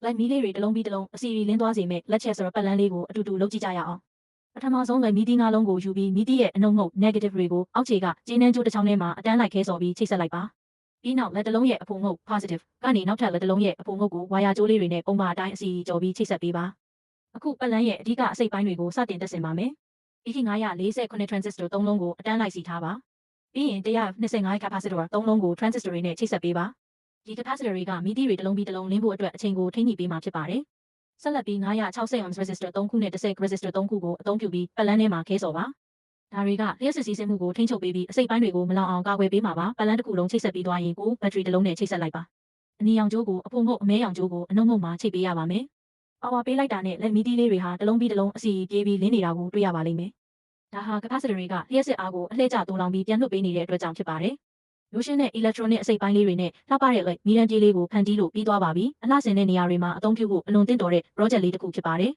လိုက်မီးလေးတွေတစ်လုံးပြီးတစ်လုံးအစီရီလင်းသွားစေမဲ့လက်ချက်ဆိုတော့ပတ်လန်းလေးကိုအတူတူလုပ်ကြည့်ကြရအောင်ပထမဆုံးလိုက်မီးသီး၅လုံးကိုယူပြီးမီးသီးရဲ့အနှုတ်ငုတ် negative တွေကိုအောက်ခြေကကျင်းနှန်းကျိုးတစ်ချောင်းထဲမှာအတန်းလိုက်ခဲစော်ပြီးချိတ်ဆက်လိုက်ပါပြီးနောက်လက်တစ်လုံးရဲ့အဖိုငုတ် positive ကနေနောက်ထပ်လက်တစ်လုံးရဲ့အဖိုငုတ်ကိုဝါယာကြိုးလေးတွေနဲ့ပုံမှန်အတိုင်းအစီကြော်ပြီးချိတ်ဆက်ပေးပါအခုပတ်လန်းရဲ့အဓိကအစိတ်ပိုင်းတွေကိုစတင်တက်ဆင်ပါမယ်ET 948 transistor 3လုံးကိုအတန်းလိုက်စီထားပါပြီးရင်125 capacitor 3လုံးကို transistor တွေနဲ့ချိတ်ဆက်ပေးပါဒီ capacitor တွေကမီးသီးတွေတစ်လုံးပြီးတစ်လုံးလင်းဖို့အတွက်အချိန်ကိုထိန်းညှိပေးမှာဖြစ်ပါတယ်ဆက်လက်ပြီး960 ohms resistor 3ခုနဲ့10 resistor 3ခုကိုအသုံးပြုပြီးပတ်လန်းထဲမှာခဲစော်ပါဒါတွေကလျှက်စစ်စီးဆင်းမှုကိုထိန်းချုပ်ပေးပြီးအစိတ်ပိုင်းတွေကိုမလောင်အောင်ကာကွယ်ပေးမှာပါပတ်လန်းတစ်ခုလုံးချိတ်ဆက်ပြီးသွားရင်ကိုဘက်ထရီတစ်လုံးနဲ့ချိတ်ဆက်လိုက်ပါအနီရောင်ကြိုးကိုအဖို့ငုတ်အမဲရောင်ကြိုးကိုအနှုတ်ငုတ်မှာချိတ်ပေးရပါမယ်ပါဝါပေးလိုက်တာနဲ့လက်မီးသီးလေးတွေဟာတစ်လုံးပြီးတစ်လုံးအစီပြေးပြီးလင်းနေတာကိုတွေ့ရပါလိမ့်မယ်ဒါဟာ capacitor တွေကလျှက်စစ်အားကိုအလှည့်ကျတိုးလောင်ပြီးပြန်လွှတ်ပေးနေတဲ့အတွက်ကြောင့်ဖြစ်ပါတယ်ရိုးရှင်းတဲ့ electronic အစိတ်ပိုင်းလေးတွေနဲ့လှပတဲ့မီးရန်ပြေးလေးကိုဖန်တီးလို့ပြီးသွားပါပြီအလှဆင်တဲ့နေရာတွေမှာအသုံးပြုဖို့အလွန်သင့်တော်တဲ့ project လေးတစ်ခုဖြစ်ပါတယ်